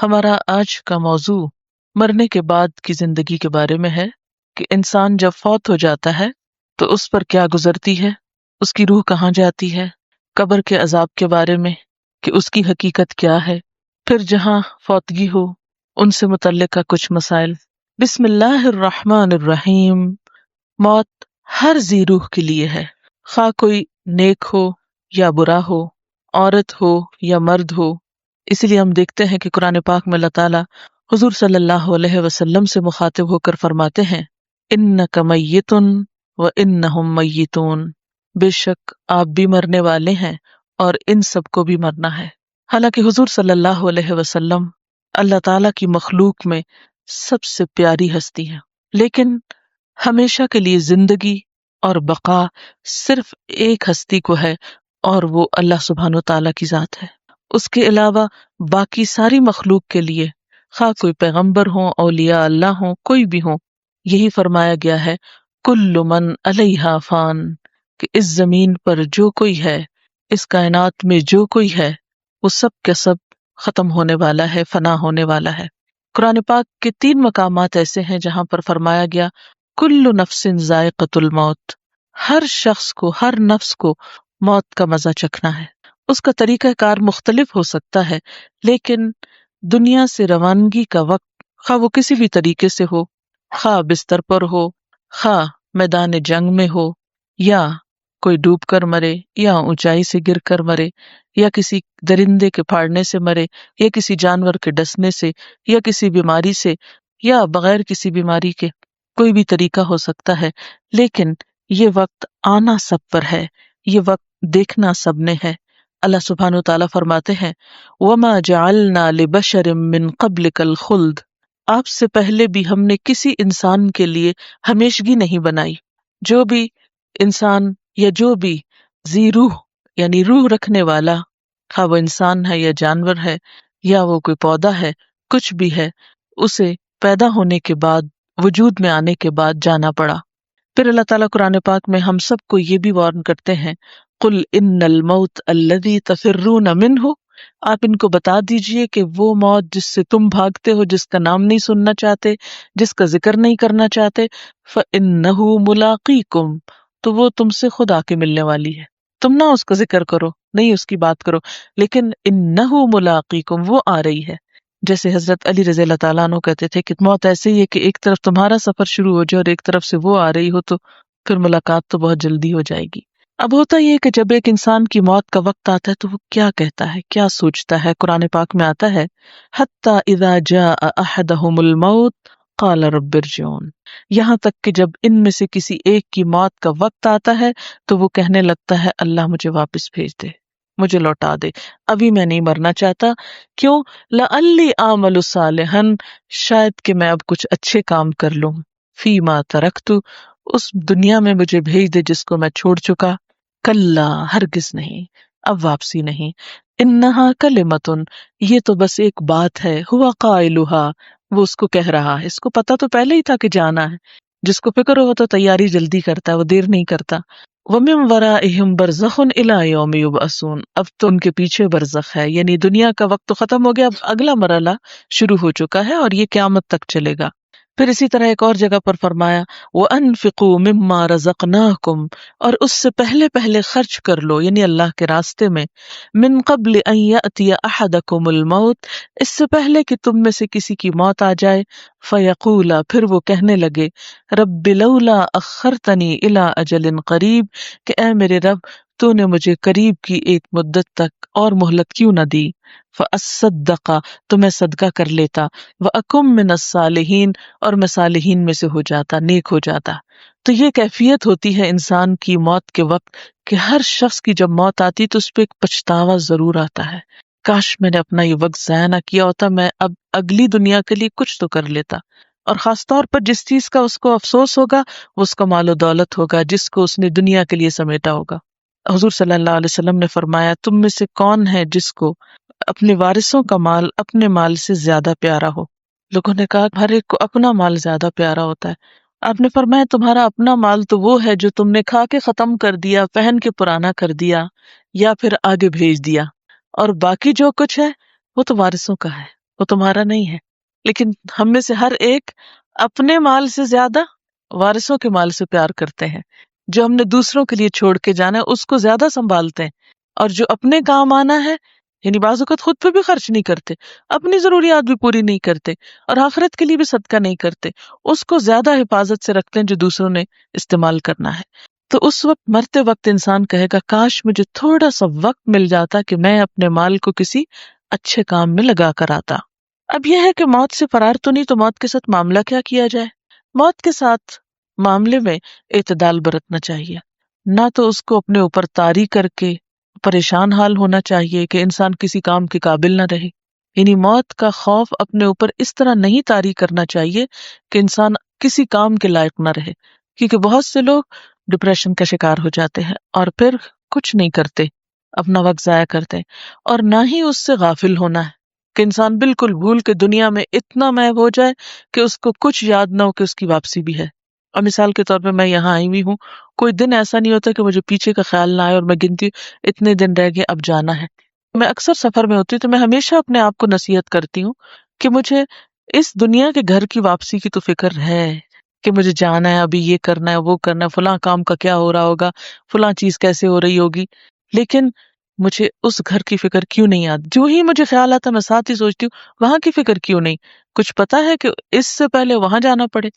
ہمارا آج کا موضوع مرنے کے بعد کی زندگی کے بارے میں ہے کہ انسان جب فوت ہو جاتا ہے تو اس پر کیا گزرتی ہے، اس کی روح کہاں جاتی ہے، قبر کے عذاب کے بارے میں کہ اس کی حقیقت کیا ہے، پھر جہاں فوتگی ہو ان سے متعلقہ کچھ مسائل۔ بسم اللہ الرحمن الرحیم۔ موت ہر ذی روح کے لیے ہے، خواہ کوئی نیک ہو یا برا ہو، عورت ہو یا مرد ہو۔ اسی لیے ہم دیکھتے ہیں کہ قرآن پاک میں اللہ تعالیٰ حضور صلی اللہ علیہ وسلم سے مخاطب ہو کر فرماتے ہیں انک میت و انہم میتون، بے شک آپ بھی مرنے والے ہیں اور ان سب کو بھی مرنا ہے۔ حالانکہ حضور صلی اللہ علیہ وسلم اللہ تعالیٰ کی مخلوق میں سب سے پیاری ہستی ہیں، لیکن ہمیشہ کے لیے زندگی اور بقا صرف ایک ہستی کو ہے اور وہ اللہ سبحانہ و تعالیٰ کی ذات ہے۔ اس کے علاوہ باقی ساری مخلوق کے لیے، خواہ کوئی پیغمبر ہوں، اولیاء اللہ ہوں، کوئی بھی ہوں، یہی فرمایا گیا ہے کل من علیہا فان، کہ اس زمین پر جو کوئی ہے، اس کائنات میں جو کوئی ہے، وہ سب کا سب ختم ہونے والا ہے، فنا ہونے والا ہے۔ قرآن پاک کے 3 مقامات ایسے ہیں جہاں پر فرمایا گیا کل نفس ذائقۃ الموت، ہر شخص کو، ہر نفس کو موت کا مزہ چکھنا ہے۔ اس کا طریقہ کار مختلف ہو سکتا ہے، لیکن دنیا سے روانگی کا وقت، خواہ وہ کسی بھی طریقے سے ہو، خواہ بستر پر ہو، خواہ میدان جنگ میں ہو، یا کوئی ڈوب کر مرے، یا اونچائی سے گر کر مرے، یا کسی درندے کے پھاڑنے سے مرے، یا کسی جانور کے ڈسنے سے، یا کسی بیماری سے، یا بغیر کسی بیماری کے، کوئی بھی طریقہ ہو سکتا ہے، لیکن یہ وقت آنا سب پر ہے، یہ وقت دیکھنا سب نے ہے۔ اللہ سبحانہ وتعالیٰ فرماتے ہیں وَمَا جَعَلْنَا لِبَشَرٍ مِّن قَبْلِكَ الْخُلْدَ، آپ سے پہلے بھی ہم نے کسی انسان کے لیے ہمیشگی نہیں بنائی۔ جو بھی انسان یا جو بھی ذی روح یعنی روح رکھنے والا، خواہ وہ انسان ہے یا جانور ہے یا وہ کوئی پودا ہے، کچھ بھی ہے، اسے پیدا ہونے کے بعد، وجود میں آنے کے بعد جانا پڑا۔ پھر اللہ تعالیٰ قرآن پاک میں ہم سب کو یہ بھی وارن کرتے ہیں قل ان الموت الذی تفرون منہ، آپ ان کو بتا دیجئے کہ وہ موت جس سے تم بھاگتے ہو، جس کا نام نہیں سننا چاہتے، جس کا ذکر نہیں کرنا چاہتے، فإنہ ملاقیکم، تو وہ تم سے خود آ کے ملنے والی ہے۔ تم نہ اس کا ذکر کرو، نہیں اس کی بات کرو، لیکن انہ ملاقیکم، وہ آ رہی ہے۔ جیسے حضرت علی رضی اللہ تعالیٰ عنہ کہتے تھے کہ موت ایسے ہی ہے کہ ایک طرف تمہارا سفر شروع ہو جائے اور ایک طرف سے وہ آ رہی ہو، تو پھر ملاقات تو بہت جلدی ہو جائے گی۔ اب ہوتا یہ کہ جب ایک انسان کی موت کا وقت آتا ہے تو وہ کیا کہتا ہے، کیا سوچتا ہے؟ قرآن پاک میں آتا ہے حتی اذا جاء احدہم الموت قال رب ارجعون، یہاں تک کہ جب ان میں سے کسی ایک کی موت کا وقت آتا ہے تو وہ کہنے لگتا ہے اللہ مجھے واپس بھیج دے، مجھے لوٹا دے، ابھی میں نہیں مرنا چاہتا۔ کیوں؟ لعلی اعمل صالحا، شاید کہ میں اب کچھ اچھے کام کر لوں، فیما ترکت، اس دنیا میں مجھے بھیج دے جس کو میں چھوڑ چکا۔ کلا، ہرگز نہیں، اب واپسی نہیں۔ انہا کلمتن، یہ تو بس ایک بات ہے، ہوا قائلہا، وہ اس کو کہہ رہا ہے، اس کو پتا تو پہلے ہی تھا کہ جانا ہے۔ جس کو فکر ہو تو تیاری جلدی کرتا ہے، وہ دیر نہیں کرتا۔ وَمِن وَرَائِهِمْ بَرْزَخٌ إِلَىٰ يَوْمِ يُبْعَثُونَ، اب تو ان کے پیچھے برزخ ہے، یعنی دنیا کا وقت تو ختم ہو گیا، اب اگلا مرحلہ شروع ہو چکا ہے اور یہ قیامت تک چلے گا۔ پھر اسی طرح ایک اور جگہ پر فرمایا وَأَنفِقُوا مِمَّا رَزَقْنَاكُمْ، اور اس سے پہلے پہلے خرچ کر لو، یعنی اللہ کے راستے میں، من قبل ان یأتی احدکم الموت، اس سے پہلے کہ تم میں سے کسی کی موت آ جائے، فیقولا، پھر وہ کہنے لگے رب لولا اخرتنی الی اجل قریب، کہ اے میرے رب تو نے مجھے قریب کی ایک مدت تک اور مہلت کیوں نہ دی، فاصدق، تو میں صدقہ کر لیتا، واکم من الصالحین، اور میں صالحین میں سے ہو جاتا، نیک ہو جاتا۔ تو یہ کیفیت ہوتی ہے انسان کی موت کے وقت کہ ہر شخص کی جب موت آتی تو اس پہ ایک پچھتاوا ضرور آتا ہے، کاش میں نے اپنا یہ وقت ضائع نہ کیا ہوتا، میں اب اگلی دنیا کے لیے کچھ تو کر لیتا۔ اور خاص طور پر جس چیز کا اس کو افسوس ہوگا وہ اس کا مال و دولت ہوگا جس کو اس نے دنیا کے لیے سمیٹا ہوگا۔ حضور صلی اللہ علیہ وسلم نے فرمایا تم میں سے کون ہے جس کو اپنے وارثوں کا مال اپنے مال سے زیادہ پیارا ہو؟ لوگوں نے کہا ہر ایک کو اپنا مال زیادہ پیارا ہوتا ہے۔ آپ نے فرمایا تمہارا اپنا مال تو وہ ہے جو تم نے کھا کے ختم کر دیا، پہن کے پرانا کر دیا یا پھر آگے بھیج دیا، اور باقی جو کچھ ہے وہ تو وارثوں کا ہے۔ وہ تمہارا نہیں ہے. لیکن ہم میں سے ہر ایک اپنے مال سے زیادہ وارثوں کے مال سے پیار کرتے ہیں. جو ہم نے دوسروں کے لیے چھوڑ کے جانا ہے اس کو زیادہ سنبھالتے ہیں، اور جو اپنے کام آنا ہے یعنی بعض اوقات خود پہ بھی خرچ نہیں کرتے، اپنی ضروریات بھی پوری نہیں کرتے، اور آخرت کے لیے بھی صدقہ نہیں کرتے، اس کو زیادہ حفاظت سے رکھتے ہیں جو دوسروں نے استعمال کرنا ہے. تو اس وقت مرتے وقت انسان کہے گا کاش مجھے تھوڑا سا وقت مل جاتا کہ میں اپنے مال کو کسی اچھے کام میں لگا کر آتا. اب یہ ہے کہ موت سے فرار تو نہیں، تو موت کے ساتھ معاملہ کیا کیا جائے؟ موت کے ساتھ معاملے میں اعتدال برتنا چاہیے. نہ تو اس کو اپنے اوپر طاری کر کے پریشان حال ہونا چاہیے کہ انسان کسی کام کے قابل نہ رہے. یعنی موت کا خوف اپنے اوپر اس طرح نہیں طاری کرنا چاہیے کہ انسان کسی کام کے لائق نہ رہے، کیونکہ بہت سے لوگ ڈپریشن کا شکار ہو جاتے ہیں اور پھر کچھ نہیں کرتے، اپنا وقت ضائع کرتے ہیں. اور نہ ہی اس سے غافل ہونا ہے کہ انسان بالکل بھول کے دنیا میں اتنا محو ہو جائے کہ اس کو کچھ یاد نہ ہو کہ اس کی واپسی بھی ہے. اور مثال کے طور پہ میں یہاں آئی ہوئی ہوں، کوئی دن ایسا نہیں ہوتا کہ مجھے پیچھے کا خیال نہ آئے اور میں گنتی ہوں اتنے دن رہ گئے اب جانا ہے. میں اکثر سفر میں ہوتی ہوں تو میں ہمیشہ اپنے آپ کو نصیحت کرتی ہوں کہ مجھے اس دنیا کے گھر کی واپسی کی تو فکر ہے کہ مجھے جانا ہے، ابھی یہ کرنا ہے، وہ کرنا ہے، فلاں کام کا کیا ہو رہا ہوگا، فلاں چیز کیسے ہو رہی ہوگی، لیکن مجھے اس گھر کی فکر کیوں نہیں آتی؟ جو ہی مجھے خیال آتا میں ساتھ ہی سوچتی ہوں وہاں کی فکر کیوں نہیں؟ کچھ پتا ہے کہ اس سے پہلے وہاں جانا پڑے؟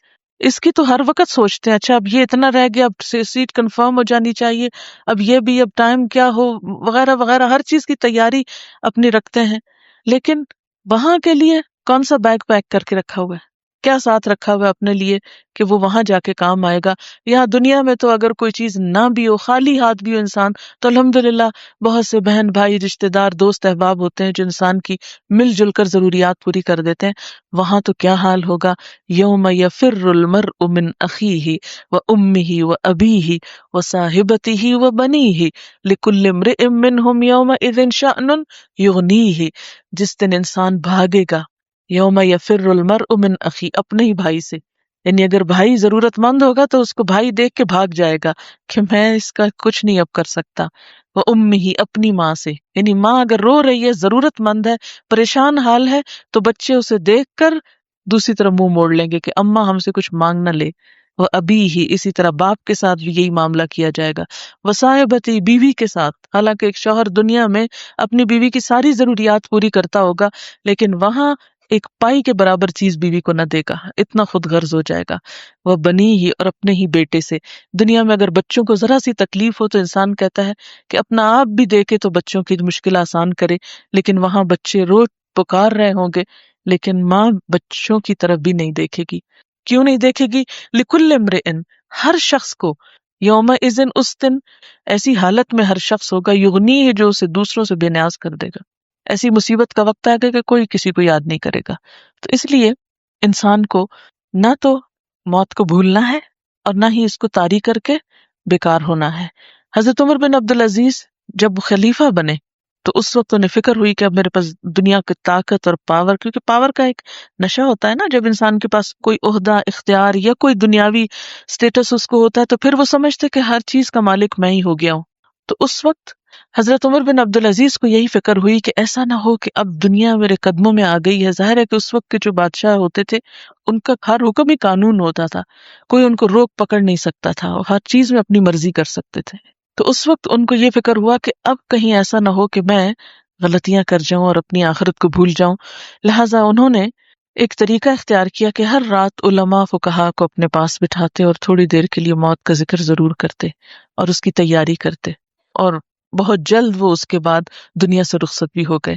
اس کی تو ہر وقت سوچتے ہیں اچھا اب یہ اتنا رہ گیا، اب سیٹ کنفرم ہو جانی چاہیے، اب یہ بھی، اب ٹائم کیا ہو، وغیرہ وغیرہ، ہر چیز کی تیاری اپنی رکھتے ہیں. لیکن وہاں کے لیے کون سا بیگ پیک کر کے رکھا ہوا ہے؟ کیا ساتھ رکھا ہوا ہے اپنے لیے کہ وہ وہاں جا کے کام آئے گا؟ یہاں دنیا میں تو اگر کوئی چیز نہ بھی ہو، خالی ہاتھ بھی ہو انسان، تو الحمدللہ بہت سے بہن بھائی، رشتے دار، دوست احباب ہوتے ہیں جو انسان کی مل جل کر ضروریات پوری کر دیتے ہیں. وہاں تو کیا حال ہوگا؟ یوم یفر المرء من اخیہ و امہ و ابیہ و صاحبتہ و بنیہ لکل امرئ منہم یومئذ شأن یغنیہ. جس دن انسان بھاگے گا، یوم یفر المرء من اخی، اپنے ہی بھائی سے. یعنی اگر بھائی ضرورت مند ہوگا تو اس کو بھائی دیکھ کے بھاگ جائے گا کہ میں اس کا کچھ نہیں اب کر سکتا. وہ امہ، اپنی ماں سے، یعنی ماں اگر رو رہی ہے، ضرورت مند ہے، پریشان حال ہے، تو بچے اسے دیکھ کر دوسری طرف منہ موڑ لیں گے کہ اماں ہم سے کچھ مانگ نہ لے. وہ ابھی ہی، اسی طرح باپ کے ساتھ بھی یہی معاملہ کیا جائے گا. وصاحبتی، بیوی کے ساتھ، حالانکہ ایک شوہر دنیا میں اپنی بیوی کی ساری ضروریات پوری کرتا ہوگا لیکن وہاں ایک پائی کے برابر چیز بیوی کو نہ دے گا، اتنا خود غرض ہو جائے گا. وہ بنی ہی، اور اپنے ہی بیٹے سے. دنیا میں اگر بچوں کو ذرا سی تکلیف ہو تو انسان کہتا ہے کہ اپنا آپ بھی دیکھے تو بچوں کی مشکل آسان کرے، لیکن وہاں بچے رو پکار رہے ہوں گے لیکن ماں بچوں کی طرف بھی نہیں دیکھے گی. کیوں نہیں دیکھے گی؟ لکل امرئ، ہر شخص کو، یوم اذن، اس دن ایسی حالت میں ہر شخص ہوگا، یغنی ہے، جو اسے دوسروں سے بے نیاز کر دے گا. ایسی مصیبت کا وقت آئے گا کہ کوئی کسی کو یاد نہیں کرے گا. تو اس لیے انسان کو نہ تو موت کو بھولنا ہے اور نہ ہی اس کو طاری کر کے بیکار ہونا ہے. حضرت عمر بن عبدالعزیز جب خلیفہ بنے تو اس وقت انہیں فکر ہوئی کہ اب میرے پاس دنیا کی طاقت اور پاور، کیونکہ پاور کا ایک نشہ ہوتا ہے نا، جب انسان کے پاس کوئی عہدہ، اختیار یا کوئی دنیاوی سٹیٹس اس کو ہوتا ہے تو پھر وہ سمجھتے کہ ہر چیز کا مالک میں ہی ہو گیا ہوں. تو اس وقت حضرت عمر بن عبدالعزیز کو یہی فکر ہوئی کہ ایسا نہ ہو کہ اب دنیا میرے قدموں میں آ گئی ہے. ظاہر ہے کہ اس وقت کے جو بادشاہ ہوتے تھے ان کا ہر حکم ہی قانون ہوتا تھا، کوئی ان کو روک پکڑ نہیں سکتا تھا، اور ہر چیز میں اپنی مرضی کر سکتے تھے. تو اس وقت ان کو یہ فکر ہوا کہ اب کہیں ایسا نہ ہو کہ میں غلطیاں کر جاؤں اور اپنی آخرت کو بھول جاؤں. لہٰذا انہوں نے ایک طریقہ اختیار کیا کہ ہر رات علماء فقہا کو اپنے پاس بٹھاتے اور تھوڑی دیر کے لیے موت کا ذکر ضرور کرتے اور اس کی تیاری کرتے، اور بہت جلد وہ اس کے بعد دنیا سے رخصت بھی ہو گئے.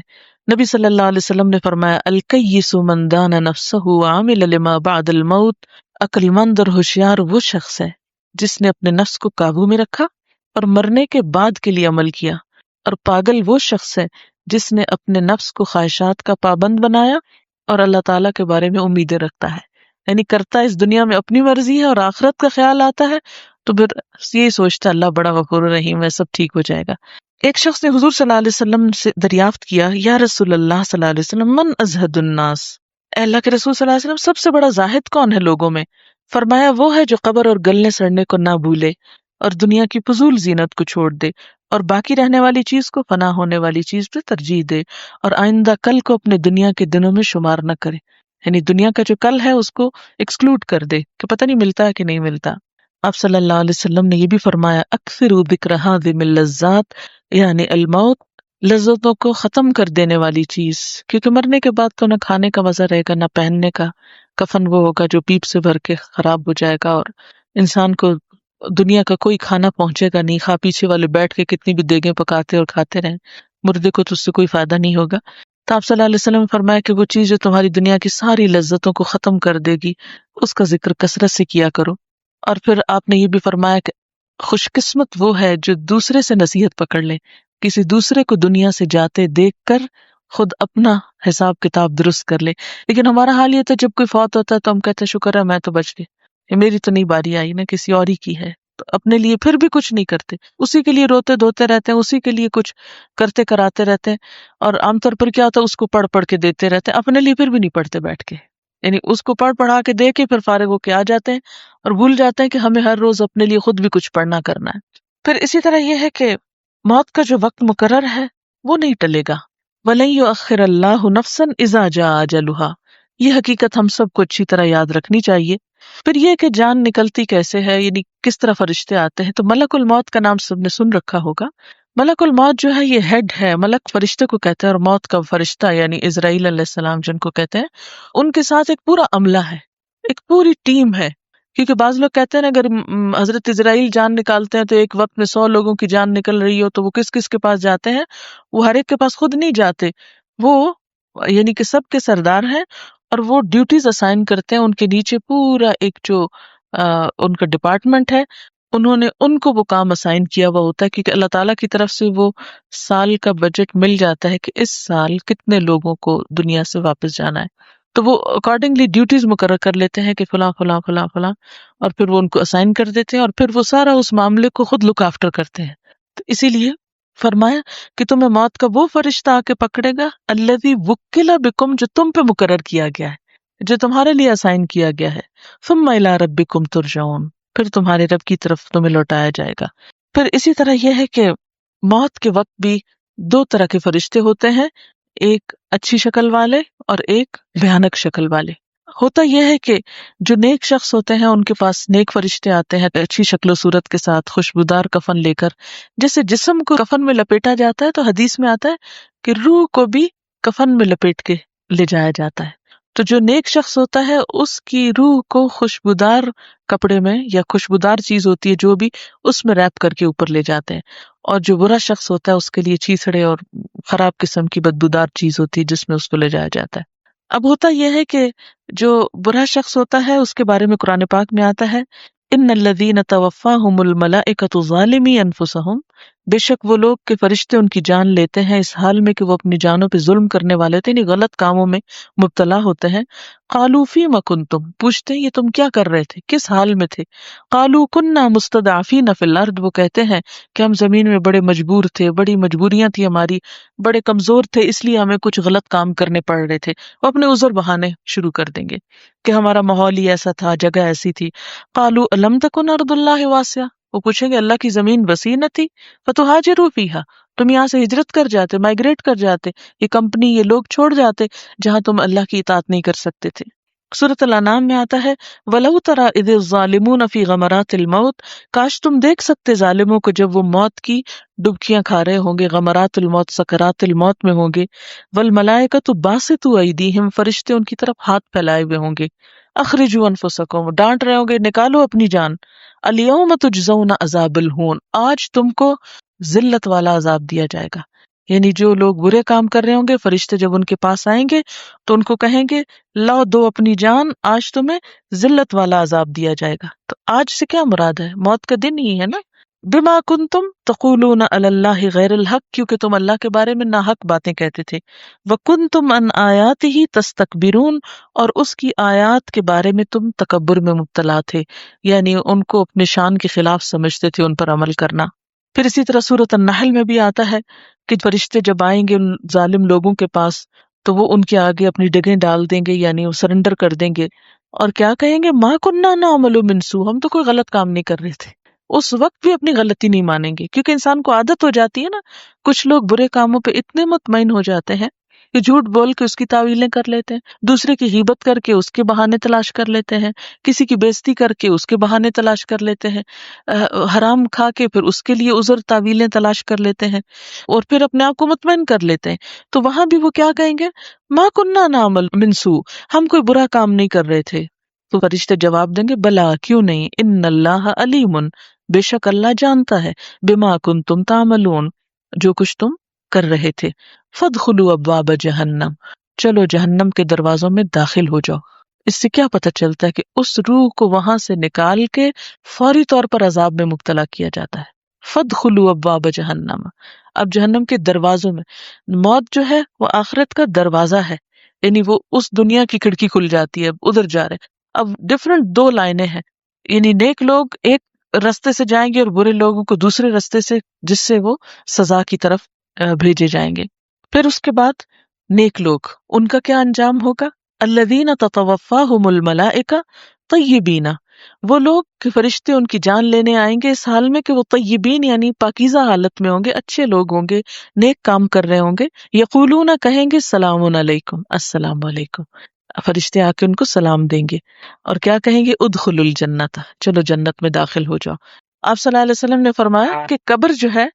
نبی صلی اللہ علیہ وسلم نے فرمایا الکیس من دان نفسہ وعمل لما بعد الموت، عقل مند اور ہوشیار وہ شخص ہے جس نے اپنے نفس کو قابو میں رکھا اور مرنے کے بعد کے لیے عمل کیا، اور پاگل وہ شخص ہے جس نے اپنے نفس کو خواہشات کا پابند بنایا اور اللہ تعالیٰ کے بارے میں امیدیں رکھتا ہے. یعنی کرتا اس دنیا میں اپنی مرضی ہے اور آخرت کا خیال آتا ہے تو پھر یہی سوچتا اللہ بڑا غفور رحیم ہے، سب ٹھیک ہو جائے گا. ایک شخص نے حضور صلی اللہ علیہ وسلم سے دریافت کیا، یا رسول اللہ صلی اللہ علیہ وسلم، من ازہد الناس، اے اللہ کے رسول صلی اللہ علیہ وسلم سب سے بڑا زاہد کون ہے لوگوں میں؟ فرمایا وہ ہے جو قبر اور گلنے سڑنے کو نہ بھولے اور دنیا کی فضول زینت کو چھوڑ دے، اور باقی رہنے والی چیز کو فنا ہونے والی چیز پہ ترجیح دے، اور آئندہ کل کو اپنے دنیا کے دنوں میں شمار نہ کرے، یعنی دنیا کا جو کل ہے اس کو ایکسکلوڈ کر دے کہ پتہ نہیں ملتا ہے کہ نہیں ملتا۔ آپ صلی اللہ علیہ وسلم نے یہ بھی فرمایا اکثروا ذکر ھذم اللذات، یعنی الموت، لذتوں کو ختم کر دینے والی چیز، کیونکہ مرنے کے بعد تو نہ کھانے کا مزہ رہے گا نہ پہننے کا، کفن وہ ہوگا جو پیپ سے بھر کے خراب ہو جائے گا، اور انسان کو دنیا کا کوئی کھانا پہنچے گا نہیں، خواہ پیچھے والے بیٹھ کے کتنی بھی دیگیں پکاتے اور کھاتے رہیں، مردے کو تو اس سے کوئی فائدہ نہیں ہوگا۔ تو آپ صلی اللہ علیہ وسلم نے فرمایا کہ وہ چیز جو تمہاری دنیا کی ساری لذتوں کو ختم کر دے گی اس کا ذکر کثرت سے کیا کرو۔ اور پھر آپ نے یہ بھی فرمایا کہ خوش قسمت وہ ہے جو دوسرے سے نصیحت پکڑ لے، کسی دوسرے کو دنیا سے جاتے دیکھ کر خود اپنا حساب کتاب درست کر لے۔ لیکن ہمارا حال یہ تھا جب کوئی فوت ہوتا ہے تو ہم کہتے ہیں شکر ہے میں تو بچ گئی، یہ میری تو نہیں باری آئی نا، کسی اور ہی کی ہے، تو اپنے لیے پھر بھی کچھ نہیں کرتے، اسی کے لیے روتے دھوتے رہتے ہیں، اسی کے لیے کچھ کرتے کراتے رہتے ہیں، اور عام طور پر کیا ہوتا ہے اس کو پڑھ پڑھ کے دیتے رہتے ہیں، اپنے لیے پھر بھی نہیں پڑھتے بیٹھ کے، یعنی اس کو پڑھ پڑھا کے دے کے پھر فارغ ہو کے آ جاتے ہیں اور بھول جاتے ہیں کہ ہمیں ہر روز اپنے لیے خود بھی کچھ پڑھنا کرنا ہے۔ پھر اسی طرح یہ ہے کہ موت کا جو وقت مقرر ہے وہ نہیں ٹلے گا، وَلَن يُؤَخِّرَ اللَّهُ نَفْسًا إِذَا جَاءَ أَجَلُهَا، یہ حقیقت ہم سب کو اچھی طرح یاد رکھنی چاہیے۔ پھر یہ کہ جان نکلتی کیسے ہے، یعنی کس طرح فرشتے آتے ہیں، تو ملک الموت کا نام سب نے سن رکھا ہوگا۔ ملک الموت جو ہے یہ ہیڈ ہے، ملک فرشتے کو کہتے ہیں، اور موت کا فرشتہ یعنی اسرائیل علیہ السلام جن کو کہتے ہیں، ان کے ساتھ ایک پورا عملہ ہے، ایک پوری ٹیم ہے۔ کیونکہ بعض لوگ کہتے ہیں نا اگر حضرت اسرائیل جان نکالتے ہیں تو ایک وقت میں 100 لوگوں کی جان نکل رہی ہو تو وہ کس کس کے پاس جاتے ہیں، وہ ہر ایک کے پاس خود نہیں جاتے، وہ یعنی کہ سب کے سردار ہیں، اور وہ ڈیوٹیز اسائن کرتے ہیں، ان کے نیچے پورا ایک جو ان کا ڈپارٹمنٹ ہے، انہوں نے ان کو وہ کام اسائن کیا ہوا ہوتا ہے، کیونکہ اللہ تعالیٰ کی طرف سے وہ سال کا بجٹ مل جاتا ہے کہ اس سال کتنے لوگوں کو دنیا سے واپس جانا ہے، تو وہ اکارڈنگلی ڈیوٹیز مقرر کر لیتے ہیں کہ فلاں فلاں فلاں فلاں، اور پھر وہ ان کو اسائن کر دیتے ہیں، اور پھر وہ سارا اس معاملے کو خود لک آفٹر کرتے ہیں۔ تو اسی لیے فرمایا کہ تمہیں موت کا وہ فرشتہ آ کے پکڑے گا الذی وکل بکم، جو تم پہ مقرر کیا گیا ہے، جو تمہارے لیے اسائن کیا گیا ہے، ثم الی ربکم ترجعون، پھر تمہارے رب کی طرف تمہیں لوٹایا جائے گا۔ پھر اسی طرح یہ ہے کہ موت کے وقت بھی 2 طرح کے فرشتے ہوتے ہیں، ایک اچھی شکل والے اور ایک بھیانک شکل والے۔ ہوتا یہ ہے کہ جو نیک شخص ہوتے ہیں ان کے پاس نیک فرشتے آتے ہیں اچھی شکل و صورت کے ساتھ، خوشبودار کفن لے کر، جیسے جسم کو کفن میں لپیٹا جاتا ہے تو حدیث میں آتا ہے کہ روح کو بھی کفن میں لپیٹ کے لے جایا جاتا ہے۔ تو جو نیک شخص ہوتا ہے اس کی روح کو خوشبودار کپڑے میں یا خوشبودار چیز ہوتی ہے جو بھی، اس میں ریپ کر کے اوپر لے جاتے ہیں، اور جو برا شخص ہوتا ہے اس کے لیے چیسڑے اور خراب قسم کی بدبودار چیز ہوتی ہے جس میں اس کو لے جایا جاتا ہے۔ اب ہوتا یہ ہے کہ جو برا شخص ہوتا ہے اس کے بارے میں قرآن پاک میں آتا ہے ان الذین توفاہم الملائکۃ ظالمی انفسہم، بے شک وہ لوگ کہ فرشتے ان کی جان لیتے ہیں اس حال میں کہ وہ اپنی جانوں پہ ظلم کرنے والے تھے، یعنی غلط کاموں میں مبتلا ہوتے ہیں۔ قالوا فیم کنتم، پوچھتے ہیں یہ تم کیا کر رہے تھے، کس حال میں تھے؟ قالوا کنا مستضعفین فی الارض، وہ کہتے ہیں کہ ہم زمین میں بڑے مجبور تھے، بڑی مجبوریاں تھی ہماری، بڑے کمزور تھے، اس لیے ہمیں کچھ غلط کام کرنے پڑ رہے تھے۔ وہ اپنے عذر بہانے شروع کر دیں گے کہ ہمارا ماحول ہی ایسا تھا، جگہ ایسی تھی۔ قالوا الم تکن ارض اللہ واسعہ، وہ پوچھیں گے اللہ کی زمین وسیع نہ تھی؟ فتہاجروا فیہا، تم یہاں سے ہجرت کر جاتے، مائگریٹ کر جاتے، یہ کمپنی یہ لوگ چھوڑ جاتے جہاں تم اللہ کی اطاعت نہیں کر سکتے تھے۔ سورۃ الانعام میں آتا ہے وَلَوْ تَرَىٰ إِذِ الظَّالِمُونَ فِي غَمَرَاتِ الْمَوْتِ، کاش تم دیکھ سکتے ظالموں کو جب وہ موت کی ڈبکیاں کھا رہے ہوں گے، غمرات الموت، سکرات الموت میں ہوں گے، وَالْمَلَائِكَةُ بَاسِطُو أَيْدِيهِمْ، فرشتے ان کی طرف ہاتھ پھیلائے ہوئے ہوں گے، اخرجوا انفسکم، ڈانٹ رہے ہوں گے نکالو اپنی جان، الیوم تجزون عذاب الہون، آج تم کو ذلت والا عذاب دیا جائے گا۔ یعنی جو لوگ برے کام کر رہے ہوں گے فرشتے جب ان کے پاس آئیں گے تو ان کو کہیں گے لاؤ دو اپنی جان، آج تمہیں ذلت والا عذاب دیا جائے گا۔ تو آج سے کیا مراد ہے؟ موت کا دن ہی ہے نا۔ بما کنتم تقولون علی اللہ غیر الحق، کیونکہ تم اللہ کے بارے میں ناحق باتیں کہتے تھے، وکنتم عن آیاتہ تستکبرون، اور اس کی آیات کے بارے میں تم تکبر میں مبتلا تھے، یعنی ان کو اپنے شان کے خلاف سمجھتے تھے ان پر عمل کرنا۔ پھر اسی طرح سورۃ النحل میں بھی آتا ہے کہ فرشتے جب آئیں گے ان ظالم لوگوں کے پاس تو وہ ان کے آگے اپنی ڈگیں ڈال دیں گے، یعنی وہ سرنڈر کر دیں گے، اور کیا کہیں گے ما کننا نعمل من سوء، ہم تو کوئی غلط کام نہیں کر رہے تھے، اس وقت بھی اپنی غلطی نہیں مانیں گے، کیونکہ انسان کو عادت ہو جاتی ہے نا. کچھ لوگ برے کاموں پہ اتنے مطمئن ہو جاتے ہیں کہ جھوٹ بول کے اس کی تعویلیں کر لیتے ہیں، دوسرے کی غیبت کر کے اس کے بہانے تلاش کر لیتے ہیں، کسی کی بےزتی کر کے اس کے بہانے تلاش کر لیتے ہیں، حرام کھا کے پھر اس کے لیے عذر تعویلیں تلاش کر لیتے ہیں، اور پھر اپنے آپ کو مطمئن کر لیتے ہیں. تو وہاں بھی وہ کیا کہیں گے؟ ما کننا نعمل من سوء، ہم کوئی برا کام نہیں کر رہے تھے. تو فرشتے جواب دیں گے بلا، کیوں نہیں، ان اللہ علیم، بے شک اللہ جانتا ہے، بما کنتم تعملون، جو کچھ تم کر رہے تھے. فادخلوا ابواب جہنم، چلو جہنم کے دروازوں میں داخل ہو جاؤ. اس سے کیا پتہ چلتا ہے کہ اس روح کو وہاں سے نکال کے فوری طور پر عذاب میں مبتلا کیا جاتا ہے. فادخلوا ابواب جہنم، اب جہنم کے دروازوں میں، موت جو ہے وہ آخرت کا دروازہ ہے، یعنی وہ اس دنیا کی کھڑکی کھل جاتی ہے، ادھر جا رہے. اب ڈفرنٹ دو لائنیں ہیں، یعنی نیک لوگ ایک رستے سے جائیں گے اور برے لوگوں کو دوسرے رستے سے، جس سے وہ سزا کی طرف بھیجے جائیں گے. پھر اس کے بعد نیک لوگ، ان کا کیا انجام ہوگا؟ الذین تتوفاہم الملائکہ طیبین، وہ لوگ کہ فرشتے ان کی جان لینے آئیں گے اس حال میں کہ وہ طیبین یعنی پاکیزہ حالت میں ہوں گے، اچھے لوگ ہوں گے، نیک کام کر رہے ہوں گے. یقولون، کہیں گے سلام علیکم، السلام علیکم. فرشتے آ کے ان کو سلام دیں گے اور کیا کہیں گے؟ ادخلوا الجنت، چلو جنت میں داخل ہو جاؤ. آپ صلی اللہ علیہ وسلم نے فرمایا کہ قبر جو ہے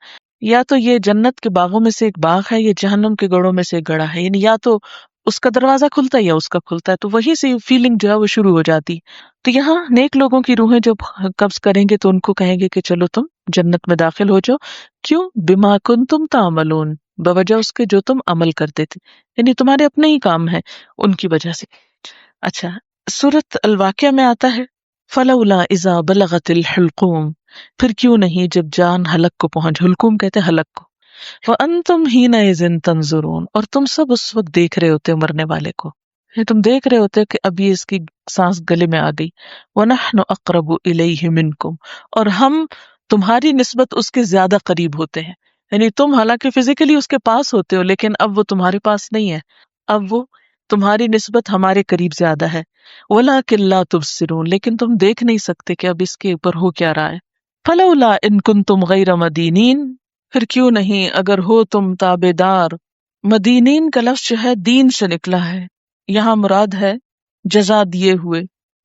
یا تو یہ جنت کے باغوں میں سے ایک باغ ہے، یا جہنم کے گڑھوں میں سے ایک گڑھا ہے، یعنی یا تو اس کا دروازہ کھلتا ہے یا اس کا کھلتا ہے. تو وہی سے فیلنگ جو ہے وہ شروع ہو جاتی. تو یہاں نیک لوگوں کی روحیں جب قبض کریں گے تو ان کو کہیں گے کہ چلو تم جنت میں داخل ہو جاؤ. کیوں؟ بما کنتم تعملون، بوجہ اس کے جو تم عمل کرتے تھے، یعنی تمہارے اپنے ہی کام ہیں ان کی وجہ سے. اچھا، سورۃ الواقعہ میں آتا ہے فلولا اذا بلغت الحلقوم، پھر کیوں نہیں جب جان حلق کو پہنچ، حلقوم کہتے ہیں حلق کو، وانتم حینئذ تنظرون، اور تم سب اس وقت دیکھ رہے ہوتے مرنے والے کو، یہ تم دیکھ رہے ہوتے کہ اب یہ اس کی سانس گلے میں آ گئی. وَنَحْنُ أَقْرَبُ إِلَيْهِ مِنْكُمْ، اور ہم تمہاری نسبت اس کے زیادہ قریب ہوتے ہیں. یعنی تم حالانکہ فزیکلی اس کے پاس ہوتے ہو لیکن اب وہ تمہارے پاس نہیں ہے، اب وہ تمہاری نسبت ہمارے قریب زیادہ ہے. وَلَٰكِن لَا تُبْصِرُونَ، لیکن تم دیکھ نہیں سکتے کہ اب اس کے اوپر ہو کیا رہا ہے. فَلَوْلَا إِن كُنتُمْ غَيْرَ مَدِينِينَ، پھر کیوں نہیں اگر ہو تم تابع دار. مدینین کا لفظ جو ہے دین سے نکلا ہے، یہاں مراد ہے جزا دیے ہوئے،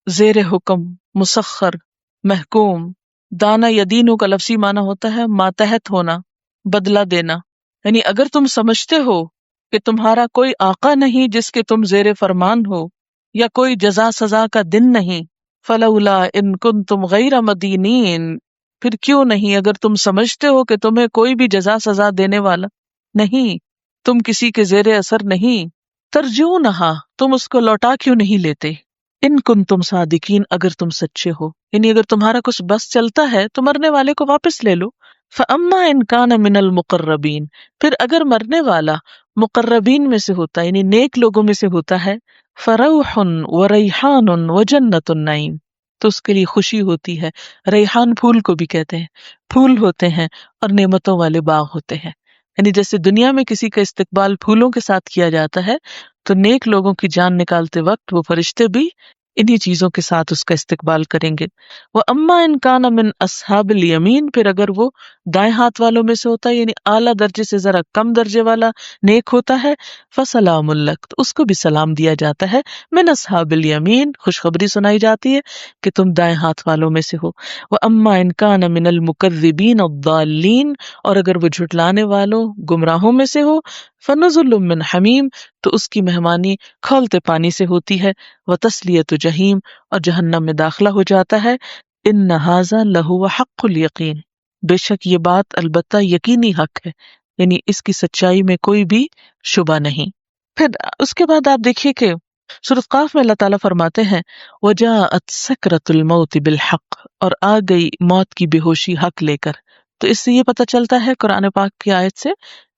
زیر حکم، مسخر، محکوم. دانا یدینو کا لفظی معنی ہوتا ہے ماتحت ہونا، بدلہ دینا. یعنی اگر تم سمجھتے ہو کہ تمہارا کوئی آقا نہیں جس کے تم زیر فرمان ہو، یا کوئی جزا سزا کا دن نہیں، فلولا ان کنتم غیر مدینین، پھر کیوں نہیں اگر تم سمجھتے ہو کہ تمہیں کوئی بھی جزا سزا دینے والا نہیں، تم کسی کے زیر اثر نہیں، ترجونہا، تم اس کو لوٹا کیوں نہیں لیتے، ان کنتم صادقین، اگر تم سچے ہو، یعنی اگر تمہارا کچھ بس چلتا ہے تو مرنے والے کو واپس لے لو. فاما ان کان من المقربین، پھر اگر مرنے والا مقربین میں سے ہوتا ہے یعنی نیک لوگوں میں سے ہوتا ہے، فروح وریحان وجنت النعیم، تو اس کے لیے خوشی ہوتی ہے. ریحان پھول کو بھی کہتے ہیں، پھول ہوتے ہیں اور نعمتوں والے باغ ہوتے ہیں. یعنی جیسے دنیا میں کسی کا استقبال پھولوں کے ساتھ کیا جاتا ہے، تو نیک لوگوں کی جان نکالتے وقت وہ فرشتے بھی انہی چیزوں کے ساتھ اس کا استقبال کریں گے. وَأَمَّا إِن كَانَ مِنْ أَصْحَابِ الْيَمِينَ، پھر اگر وہ دائیں ہاتھ والوں میں سے ہوتا ہے یعنی اعلیٰ درجے سے ذرا کم درجے والا نیک ہوتا ہے، فَسَلَامٌ لَكَ، تو اس کو بھی سلام دیا جاتا ہے. مِنْ أَصْحَابِ الْيَمِينَ، خوشخبری سنائی جاتی ہے کہ تم دائیں ہاتھ والوں میں سے ہو. وَأَمَّا إِن كَانَ مِنَ الْمُكَذِّبِينَ الضَّالِّينَ، اور اگر وہ جھٹلانے والوں گمراہوں میں سے ہو، فَنُزُلٌ مِّنْ حَمِيمٍ، تو اس کی مہمانی کھولتے پانی سے ہوتی ہے. وَتَصْلِيَةُ جَحِيمٍ، اور جہنم میں داخلہ ہو جاتا ہے. ان ھذا لہو حق الیقین، بے شک یہ بات البتہ یقینی حق ہے، یعنی اس کی سچائی میں کوئی بھی شبہ نہیں. پھر اس کے بعد آپ دیکھیے کہ سورۃ قاف میں اللہ تعالیٰ فرماتے ہیں وجاءت سکرۃ الموت بالحق، اور آ گئی موت کی بے ہوشی حق لے کر. تو اس سے یہ پتہ چلتا ہے قرآن پاک کی آیت سے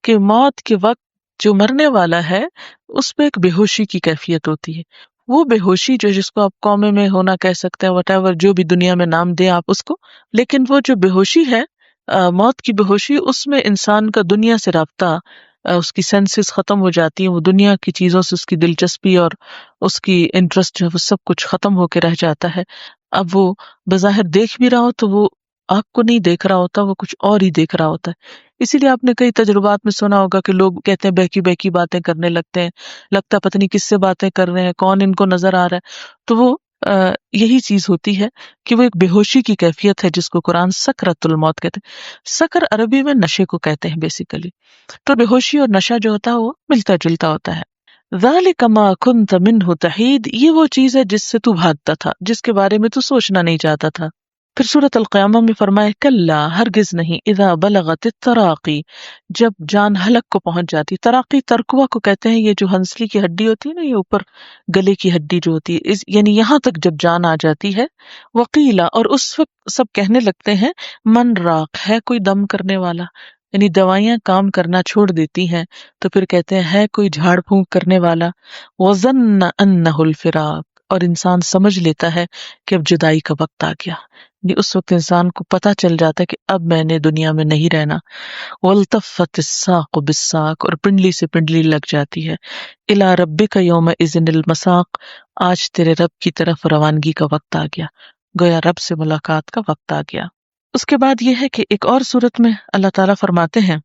کہ موت کے وقت جو مرنے والا ہے اس پہ ایک بے ہوشی کی کیفیت ہوتی ہے. وہ بے ہوشی جو جس کو آپ قومے میں ہونا کہہ سکتے ہیں، وٹ ایور جو بھی دنیا میں نام دیں آپ اس کو، لیکن وہ جو بے ہوشی ہے موت کی بے ہوشی، اس میں انسان کا دنیا سے رابطہ، اس کی سینسز ختم ہو جاتی ہیں، وہ دنیا کی چیزوں سے اس کی دلچسپی اور اس کی انٹرسٹ جو ہے وہ سب کچھ ختم ہو کے رہ جاتا ہے. اب وہ بظاہر دیکھ بھی رہا ہو تو وہ آپ کو نہیں دیکھ رہا ہوتا، وہ کچھ اور ہی دیکھ رہا ہوتا ہے. اسی لیے آپ نے کئی تجربات میں سنا ہوگا کہ لوگ کہتے ہیں بہکی بہکی باتیں کرنے لگتے ہیں، لگتا پتہ نہیں کس سے باتیں کر رہے ہیں، کون ان کو نظر آ رہا ہے. تو وہ یہی چیز ہوتی ہے کہ وہ ایک بے ہوشی کی کیفیت ہے جس کو قرآن سکرت الموت کہتے ہیں. سکر عربی میں نشے کو کہتے ہیں بیسیکلی. تو بے ہوشی اور نشہ جو ہوتا ہے وہ ملتا جلتا ہوتا ہے. ذالک ما کنت منہ تحید، یہ وہ چیز ہے جس سے تو بھاگتا تھا، جس کے بارے میں تو سوچنا نہیں چاہتا تھا. پھر سورۃ القیامہ میں فرمائے کلا، ہرگز نہیں، اذا بلغت التراقی، جب جان حلق کو پہنچ جاتی. تراقی ترقوہ کو کہتے ہیں، یہ جو ہنسلی کی ہڈی ہوتی ہے نا، یہ اوپر گلے کی ہڈی جو ہوتی ہے، یعنی یہاں تک جب جان آ جاتی ہے. وقیلا، اور اس وقت سب کہنے لگتے ہیں من راق، ہے کوئی دم کرنے والا. یعنی دوائیاں کام کرنا چھوڑ دیتی ہیں تو پھر کہتے ہیں ہے کوئی جھاڑ پھونک کرنے والا. وظن انہ الفراق، اور انسان سمجھ لیتا ہے کہ اب جدائی کا وقت آ گیا. یعنی اس وقت انسان کو پتہ چل جاتا ہے کہ اب میں نے دنیا میں نہیں رہنا. والتفت الساق بالساق، اور پنڈلی سے پنڈلی لگ جاتی ہے. الی ربک یومئذ المساق، آج تیرے رب کی طرف روانگی کا وقت آ گیا، گویا رب سے ملاقات کا وقت آ گیا. اس کے بعد یہ ہے کہ ایک اور صورت میں اللہ تعالیٰ فرماتے ہیں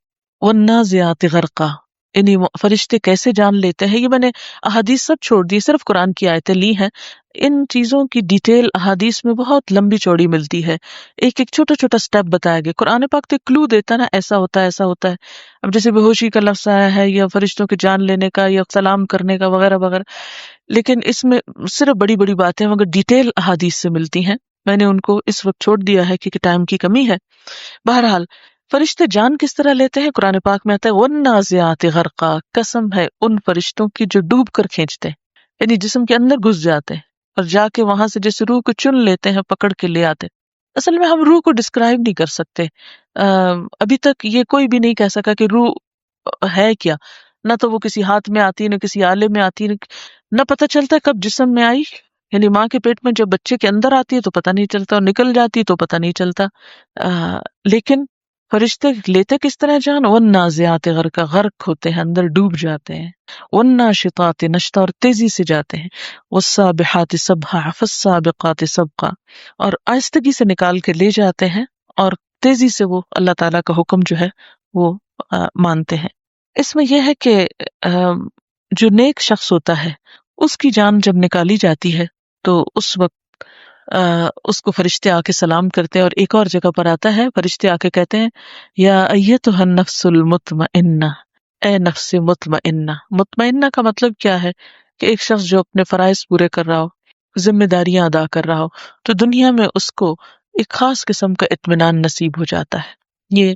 والنازعات غرقا، یعنی فرشتے کیسے جان لیتے ہیں. یہ میں نے احادیث سب چھوڑ دی، صرف قرآن کی آیتیں لی ہیں. ان چیزوں کی ڈیٹیل احادیث میں بہت لمبی چوڑی ملتی ہے، ایک ایک چھوٹا چھوٹا سٹیپ بتایا گیا. قرآن پاک تو ایک کلو دیتا ہے نا، ایسا ہوتا ہے ایسا ہوتا ہے. اب جیسے بے ہوشی کا لفظ آیا ہے یا فرشتوں کے جان لینے کا یا سلام کرنے کا وغیرہ وغیرہ، لیکن اس میں صرف بڑی بڑی باتیں مگر ڈیٹیل احادیث سے ملتی ہیں. میں نے ان کو اس وقت چھوڑ دیا ہے کیونکہ ٹائم کی کمی ہے. بہرحال فرشتے جان کس طرح لیتے ہیں، قرآن پاک میں آتا ہے والنازعات غرقا، قسم ہے ان فرشتوں کی جو ڈوب کر کھینچتے ہیں، یعنی جسم کے اندر گھس جاتے ہیں اور جا کے وہاں سے جیسے روح کو چن لیتے ہیں، پکڑ کے لے آتے. اصل میں ہم روح کو ڈسکرائب نہیں کر سکتے. ابھی تک یہ کوئی بھی نہیں کہہ سکا کہ روح ہے کیا. نہ تو وہ کسی ہاتھ میں آتی، نہ کسی آلے میں آتی، نہ پتہ چلتا کب جسم میں آئی. یعنی ماں کے پیٹ میں جب بچے کے اندر آتی ہے تو پتہ نہیں چلتا، اور نکل جاتی تو پتہ نہیں چلتا. لیکن فرشتے لیتے کس طرح جان، والنازعات غرقا، غرق ہوتے ہیں، اندر ڈوب جاتے ہیں. والناشطات نشطا، اور تیزی سے جاتے ہیں. والسابحات سبحا فالسابقات سبقا، اور آہستگی سے نکال کے لے جاتے ہیں اور تیزی سے وہ اللہ تعالیٰ کا حکم جو ہے وہ مانتے ہیں. اس میں یہ ہے کہ جو نیک شخص ہوتا ہے اس کی جان جب نکالی جاتی ہے تو اس وقت اس کو فرشتے آ کے سلام کرتے ہیں. اور ایک اور جگہ پر آتا ہے فرشتے آ کے کہتے ہیں یا ایتھا النفس المطمئنہ، اے نفس مطمئنہ. مطمئنہ کا مطلب کیا ہے کہ ایک شخص جو اپنے فرائض پورے کر رہا ہو، ذمہ داریاں ادا کر رہا ہو، تو دنیا میں اس کو ایک خاص قسم کا اطمینان نصیب ہو جاتا ہے. یہ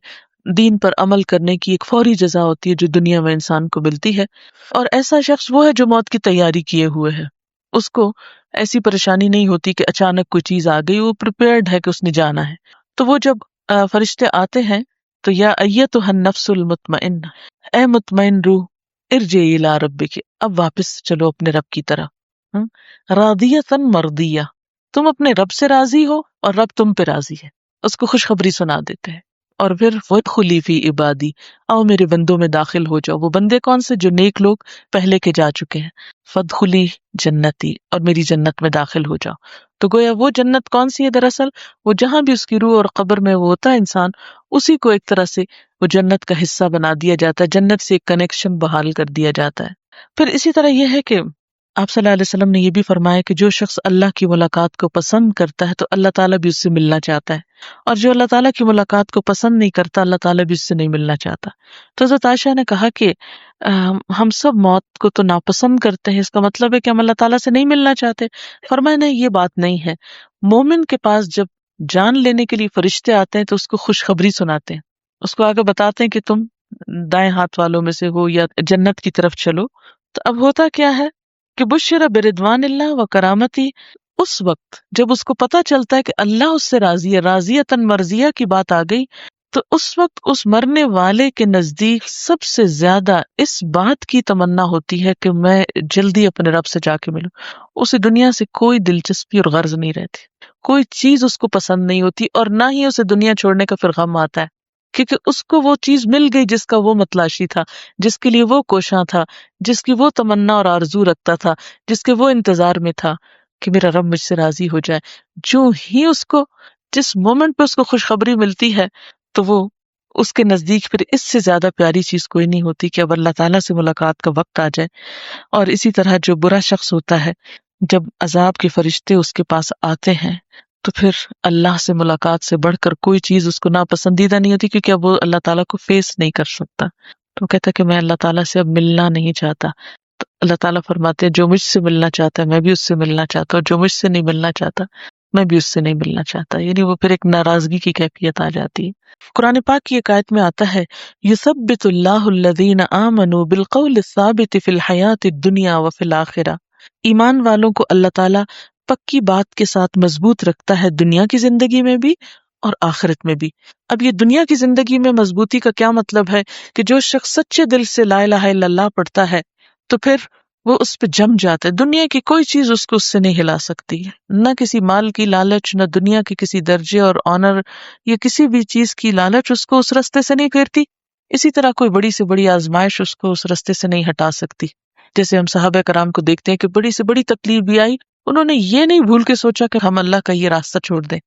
دین پر عمل کرنے کی ایک فوری جزا ہوتی ہے جو دنیا میں انسان کو ملتی ہے. اور ایسا شخص وہ ہے جو موت کی تیاری کیے ہوئے ہے، اس کو ایسی پریشانی نہیں ہوتی کہ اچانک کوئی چیز آ گئی، وہ پریپیئرڈ ہے کہ اس نے جانا ہے. تو وہ جب فرشتے آتے ہیں تو یا ایتھا النفس المطمئنہ، اے مطمئن روح، ارجعی الی ربک، اب واپس چلو اپنے رب کی طرف. راضیۃ مرضیہ، تم اپنے رب سے راضی ہو اور رب تم پہ راضی ہے. اس کو خوشخبری سنا دیتے ہیں. اور پھر وادخلی فی عبادی، آؤ میرے بندوں میں داخل ہو جاؤ. وہ بندے کون سے؟ جو نیک لوگ پہلے کے جا چکے ہیں. فادخلی جنتی، اور میری جنت میں داخل ہو جاؤ. تو گویا وہ جنت کون سی ہے؟ دراصل وہ جہاں بھی اس کی روح اور قبر میں وہ ہوتا ہے انسان، اسی کو ایک طرح سے وہ جنت کا حصہ بنا دیا جاتا ہے، جنت سے ایک کنیکشن بحال کر دیا جاتا ہے. پھر اسی طرح یہ ہے کہ آپ صلی اللہ علیہ وسلم نے یہ بھی فرمایا کہ جو شخص اللہ کی ملاقات کو پسند کرتا ہے تو اللہ تعالیٰ بھی اس سے ملنا چاہتا ہے، اور جو اللہ تعالیٰ کی ملاقات کو پسند نہیں کرتا اللہ تعالیٰ بھی اس سے نہیں ملنا چاہتا. تو حضرت عائشہ نے کہا کہ ہم سب موت کو تو ناپسند کرتے ہیں، اس کا مطلب ہے کہ ہم اللہ تعالیٰ سے نہیں ملنا چاہتے. فرمایا نہیں، یہ بات نہیں ہے. مومن کے پاس جب جان لینے کے لیے فرشتے آتے ہیں تو اس کو خوشخبری سناتے ہیں، اس کو آگے بتاتے ہیں کہ تم دائیں ہاتھ والوں میں سے ہو یا جنت کی طرف چلو. تو اب ہوتا کیا ہے کہ بشر برضوان اللہ و کرامتی، اس وقت جب اس کو پتا چلتا ہے کہ اللہ اس سے راضی ہے، راضیتاً مرضیہ کی بات آ گئی، تو اس وقت اس مرنے والے کے نزدیک سب سے زیادہ اس بات کی تمنا ہوتی ہے کہ میں جلدی اپنے رب سے جا کے ملوں. اسے دنیا سے کوئی دلچسپی اور غرض نہیں رہتی، کوئی چیز اس کو پسند نہیں ہوتی، اور نہ ہی اسے دنیا چھوڑنے کا پھر غم آتا ہے، کیونکہ اس کو وہ چیز مل گئی جس کا وہ متلاشی تھا، جس کے لیے وہ کوشاں تھا، جس کی وہ تمنا اور آرزو رکھتا تھا، جس کے وہ انتظار میں تھا کہ میرا رب مجھ سے راضی ہو جائے. جو ہی اس کو جس مومنٹ پہ اس کو خوشخبری ملتی ہے تو وہ اس کے نزدیک پھر اس سے زیادہ پیاری چیز کوئی نہیں ہوتی کہ اب اللہ تعالیٰ سے ملاقات کا وقت آ جائے. اور اسی طرح جو برا شخص ہوتا ہے جب عذاب کے فرشتے اس کے پاس آتے ہیں تو پھر اللہ سے ملاقات سے بڑھ کر کوئی چیز اس کو ناپسندیدہ نہیں ہوتی، کیونکہ اب وہ اللہ تعالیٰ کو فیس نہیں کر سکتا. تو کہتا ہے کہ میں اللہ تعالیٰ سے اب ملنا نہیں چاہتا. تو اللہ تعالیٰ فرماتے ہیں جو مجھ سے ملنا چاہتا ہے میں بھی اس سے ملنا چاہتا ہوں، جو مجھ سے نہیں ملنا چاہتا میں بھی اس سے نہیں ملنا چاہتا. یعنی وہ پھر ایک ناراضگی کی کیفیت آ جاتی ہے. قرآن پاک کی ایک آیت میں آتا ہے یثبت اللہ الذین آمنوا بالقول الثابت فی الحیات الدنیا وفی الآخرہ. ایمان والوں کو اللہ تعالیٰ پکی بات کے ساتھ مضبوط رکھتا ہے دنیا کی زندگی میں بھی اور آخرت میں بھی. اب یہ دنیا کی زندگی میں مضبوطی کا کیا مطلب ہے کہ جو شخص سچے دل سے لا الہ الا اللہ پڑھتا ہے تو پھر وہ اس پہ جم جاتا ہے. دنیا کی کوئی چیز اس کو اس سے نہیں ہلا سکتی، نہ کسی مال کی لالچ، نہ دنیا کے کسی درجے اور آنر یا کسی بھی چیز کی لالچ اس کو اس رستے سے نہیں پھیرتی. اسی طرح کوئی بڑی سے بڑی آزمائش اس کو اس رستے سے نہیں ہٹا سکتی. جیسے ہم صحابہ کرام کو دیکھتے ہیں کہ بڑی سے بڑی تکلیف بھی آئی، انہوں نے یہ نہیں بھول کے سوچا کہ ہم اللہ کا یہ راستہ چھوڑ دیں.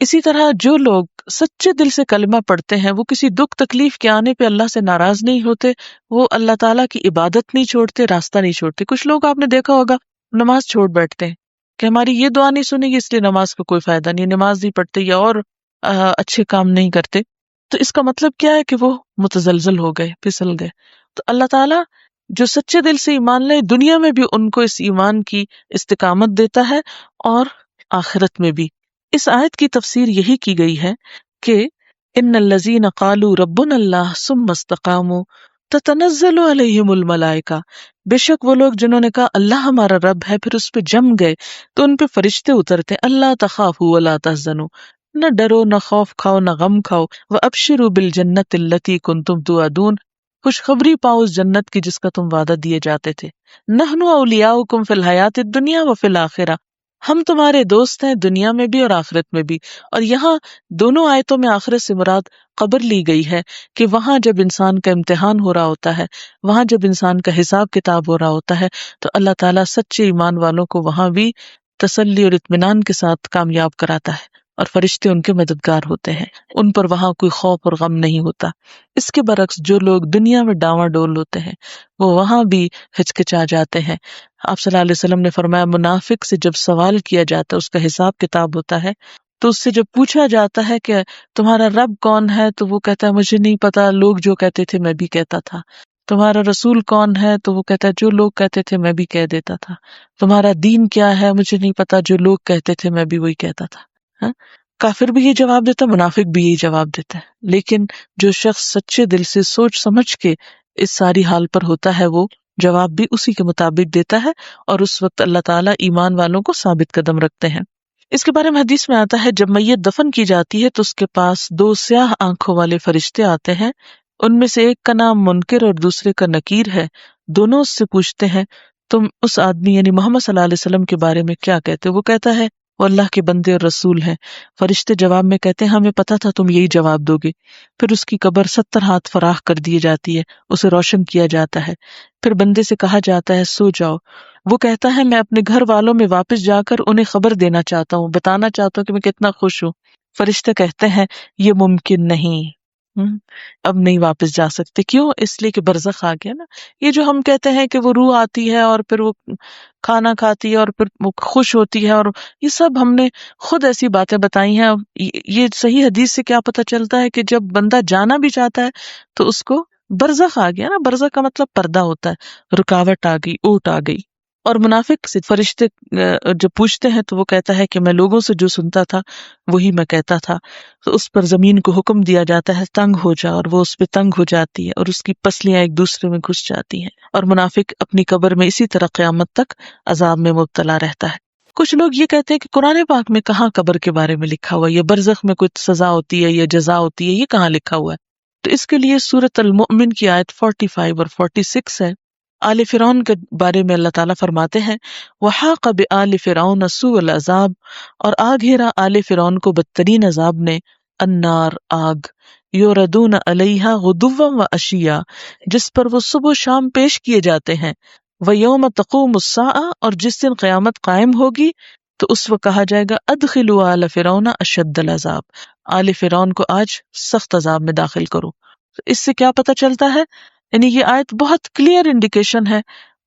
اسی طرح جو لوگ سچے دل سے کلمہ پڑھتے ہیں وہ کسی دکھ تکلیف کے آنے پہ اللہ سے ناراض نہیں ہوتے، وہ اللہ تعالیٰ کی عبادت نہیں چھوڑتے، راستہ نہیں چھوڑتے. کچھ لوگ آپ نے دیکھا ہوگا نماز چھوڑ بیٹھتے ہیں کہ ہماری یہ دعا نہیں سنے گی اس لیے نماز کا کوئی فائدہ نہیں، نماز نہیں پڑھتے یا اور اچھے کام نہیں کرتے. تو اس کا مطلب کیا ہے کہ وہ متزلزل ہو گئے، پھسل گئے. تو اللہ تعالیٰ جو سچے دل سے ایمان لے دنیا میں بھی ان کو اس ایمان کی استقامت دیتا ہے اور آخرت میں بھی. اس آیت کی تفسیر یہی کی گئی ہے کہ ان الذین قالوا ربنا اللہ ثم استقاموا تتنزل علیہم الملائکہ، بے شک وہ لوگ جنہوں نے کہا اللہ ہمارا رب ہے پھر اس پہ جم گئے تو ان پہ فرشتے اترتے ہیں. اللہ تخافوا ولا تحزنوا، نہ ڈرو نہ خوف کھاؤ نہ غم کھاؤ. وابشروا بالجنۃ التی کنتم توعدون، خوشخبری پاؤ اس جنت کی جس کا تم وعدہ دیے جاتے تھے. نحن اولیاؤکم فی الحیات الدنیا وفی الآخرہ، ہم تمہارے دوست ہیں دنیا میں بھی اور آخرت میں بھی. اور یہاں دونوں آیتوں میں آخرت سے مراد قبر لی گئی ہے کہ وہاں جب انسان کا امتحان ہو رہا ہوتا ہے، وہاں جب انسان کا حساب کتاب ہو رہا ہوتا ہے تو اللہ تعالیٰ سچے ایمان والوں کو وہاں بھی تسلی اور اطمینان کے ساتھ کامیاب کراتا ہے اور فرشتے ان کے مددگار ہوتے ہیں، ان پر وہاں کوئی خوف اور غم نہیں ہوتا. اس کے برعکس جو لوگ دنیا میں ڈاواں ڈول ہوتے ہیں وہ وہاں بھی ہچکچا جاتے ہیں. آپ صلی اللہ علیہ وسلم نے فرمایا منافق سے جب سوال کیا جاتا ہے، اس کا حساب کتاب ہوتا ہے، تو اس سے جب پوچھا جاتا ہے کہ تمہارا رب کون ہے تو وہ کہتا ہے مجھے نہیں پتا، لوگ جو کہتے تھے میں بھی کہتا تھا. تمہارا رسول کون ہے تو وہ کہتا ہے جو لوگ کہتے تھے میں بھی کہہ دیتا تھا. تمہارا دین کیا ہے مجھے نہیں پتا، جو لوگ کہتے تھے میں بھی وہی کہتا تھا. کافر بھی یہ جواب دیتا ہے، منافق بھی یہی جواب دیتا ہے. لیکن جو شخص سچے دل سے سوچ سمجھ کے اس ساری حال پر ہوتا ہے وہ جواب بھی اسی کے مطابق دیتا ہے، اور اس وقت اللہ تعالیٰ ایمان والوں کو ثابت قدم رکھتے ہیں. اس کے بارے میں حدیث میں آتا ہے جب میت دفن کی جاتی ہے تو اس کے پاس 2 سیاہ آنکھوں والے فرشتے آتے ہیں. ان میں سے ایک کا نام منکر اور دوسرے کا نکیر ہے. دونوں اس سے پوچھتے ہیں تم اس آدمی یعنی محمد صلی اللہ علیہ وسلم کے بارے میں کیا کہتے ہو؟ وہ کہتا ہے وہ اللہ کے بندے اور رسول ہیں. فرشتے جواب میں کہتے ہیں ہمیں پتا تھا تم یہی جواب دو گے. پھر اس کی قبر 70 ہاتھ فراخ کر دی جاتی ہے، اسے روشن کیا جاتا ہے. پھر بندے سے کہا جاتا ہے سو جاؤ. وہ کہتا ہے میں اپنے گھر والوں میں واپس جا کر انہیں خبر دینا چاہتا ہوں، بتانا چاہتا ہوں کہ میں کتنا خوش ہوں. فرشتے کہتے ہیں یہ ممکن نہیں، اب نہیں واپس جا سکتے. کیوں؟ اس لیے کہ برزخ آ گیا نا. یہ جو ہم کہتے ہیں کہ وہ روح آتی ہے اور پھر وہ کھانا کھاتی ہے اور پھر وہ خوش ہوتی ہے، اور یہ سب ہم نے خود ایسی باتیں بتائی ہیں. یہ صحیح حدیث سے کیا پتہ چلتا ہے کہ جب بندہ جانا بھی چاہتا ہے تو اس کو برزخ آ گیا نا. برزخ کا مطلب پردہ ہوتا ہے، رکاوٹ آ گئی، اوٹ آ گئی. اور منافق سے فرشتے جب پوچھتے ہیں تو وہ کہتا ہے کہ میں لوگوں سے جو سنتا تھا وہی میں کہتا تھا. تو اس پر زمین کو حکم دیا جاتا ہے تنگ ہو جا، اور وہ اس پہ تنگ ہو جاتی ہے اور اس کی پسلیاں ایک دوسرے میں گھس جاتی ہیں، اور منافق اپنی قبر میں اسی طرح قیامت تک عذاب میں مبتلا رہتا ہے. کچھ لوگ یہ کہتے ہیں کہ قرآن پاک میں کہاں قبر کے بارے میں لکھا ہوا ہے، یا برزخ میں کچھ سزا ہوتی ہے یا جزا ہوتی ہے، یہ کہاں لکھا ہوا ہے؟ تو اس کے لیے سورۃ المؤمن کی آیت 45 اور 46 ہے. آل فرعون کے بارے میں اللہ تعالیٰ فرماتے ہیں وحاق بآل فرعون سوء العذاب، اور آ گھیرا آل فرعون کو بدترین عذاب نے، النار آگ، یوردون علیہا غدوا وعشیا، جس پر وہ صبح و شام پیش کیے جاتے ہیں، ویوم تقوم الساعہ، اور جس دن قیامت قائم ہوگی تو اس وقت کہا جائے گا ادخلوا آل فرعون اشد العذاب، آل فرعون کو آج سخت عذاب میں داخل کرو۔ تو اس سے کیا پتہ چلتا ہے، یعنی یہ آیت بہت کلیئر انڈیکیشن ہے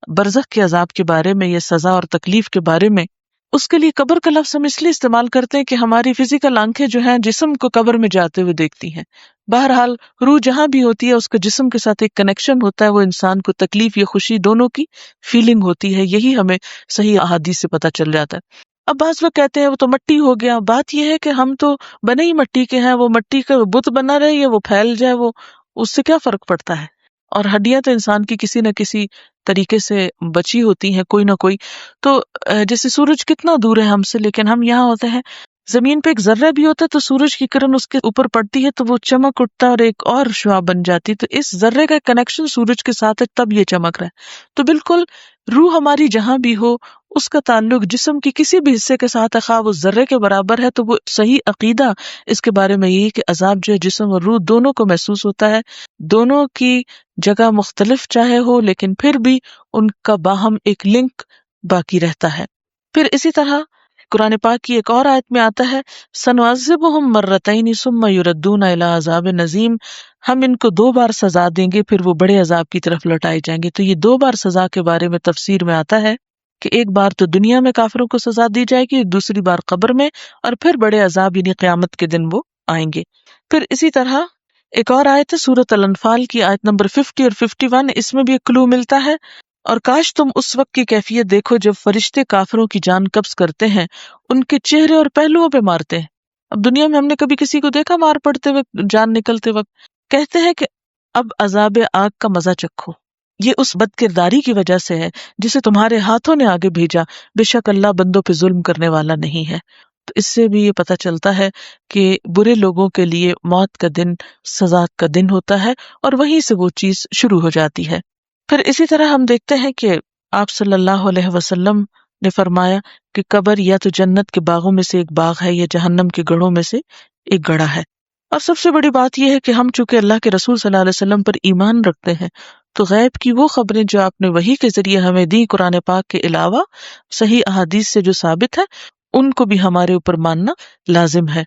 برزخ کے عذاب کے بارے میں، یہ سزا اور تکلیف کے بارے میں۔ اس کے لیے قبر کا لفظ ہم اس لیے استعمال کرتے ہیں کہ ہماری فزیکل آنکھیں جو ہیں جسم کو قبر میں جاتے ہوئے دیکھتی ہیں، بہرحال روح جہاں بھی ہوتی ہے اس کا جسم کے ساتھ ایک کنیکشن ہوتا ہے، وہ انسان کو تکلیف یا خوشی دونوں کی فیلنگ ہوتی ہے، یہی ہمیں صحیح احادیث سے پتہ چل جاتا ہے۔ اب بعض لوگ کہتے ہیں وہ تو مٹی ہو گیا، بات یہ ہے کہ ہم تو بنے ہی مٹی کے ہیں، وہ مٹی کا بت بنا رہے یا وہ پھیل جائے، وہ اس سے کیا فرق پڑتا ہے؟ اور ہڈیاں تو انسان کی کسی نہ کسی طریقے سے بچی ہوتی ہیں، کوئی نہ کوئی۔ تو جیسے سورج کتنا دور ہے ہم سے، لیکن ہم یہاں ہوتے ہیں، زمین پہ ایک ذرہ بھی ہوتا ہے تو سورج کی کرن اس کے اوپر پڑتی ہے تو وہ چمک اٹھتا ہے اور ایک اور شعاع بن جاتی ہے، تو اس ذرے کا کنیکشن سورج کے ساتھ ہے تب یہ چمک رہا ہے۔ تو بالکل روح ہماری جہاں بھی ہو اس کا تعلق جسم کی کسی بھی حصے کے ساتھ ہے، خواہ وہ ذرے کے برابر ہے، تو وہ صحیح عقیدہ اس کے بارے میں یہی کہ عذاب جو ہے جسم اور روح دونوں کو محسوس ہوتا ہے، دونوں کی جگہ مختلف چاہے ہو لیکن پھر بھی ان کا باہم ایک لنک باقی رہتا ہے۔ پھر اسی طرح قرآن پاک کی ایک اور آیت میں آتا ہے سنعذبہم مرتین ثم یردون الی عذاب نظیم، ہم ان کو 2 بار سزا دیں گے پھر وہ بڑے عذاب کی طرف لوٹائے جائیں گے۔ تو یہ 2 بار سزا کے بارے میں تفسیر میں آتا ہے کہ ایک بار تو دنیا میں کافروں کو سزا دی جائے گی، دوسری بار قبر میں، اور پھر بڑے عذاب یعنی قیامت کے دن وہ آئیں گے۔ پھر اسی طرح ایک اور آیت ہے سورۃ الانفال کی آیت نمبر 50 اور 51، اس میں بھی ایک کلو ملتا ہے، اور کاش تم اس وقت کی کیفیت دیکھو جب فرشتے کافروں کی جان قبض کرتے ہیں، ان کے چہرے اور پہلوؤں پہ مارتے ہیں۔ اب دنیا میں ہم نے کبھی کسی کو دیکھا مار پڑتے وقت، جان نکلتے وقت؟ کہتے ہیں کہ اب عذاب آگ کا مزہ چکھو، یہ اس بد کرداری کی وجہ سے ہے جسے تمہارے ہاتھوں نے آگے بھیجا، بے شک اللہ بندوں پہ ظلم کرنے والا نہیں ہے۔ تو اس سے بھی یہ پتہ چلتا ہے کہ برے لوگوں کے لیے موت کا دن سزا کا دن ہوتا ہے، اور وہیں سے وہ چیز شروع ہو جاتی ہے۔ پھر اسی طرح ہم دیکھتے ہیں کہ آپ صلی اللہ علیہ وسلم نے فرمایا کہ قبر یا تو جنت کے باغوں میں سے ایک باغ ہے یا جہنم کے گڑھوں میں سے ایک گڑھا ہے۔ اور سب سے بڑی بات یہ ہے کہ ہم چونکہ اللہ کے رسول صلی اللہ علیہ وسلم پر ایمان رکھتے ہیں تو غیب کی وہ خبریں جو آپ نے وحی کے ذریعے ہمیں دی قرآن پاک کے علاوہ صحیح احادیث سے جو ثابت ہے، ان کو بھی ہمارے اوپر ماننا لازم ہے۔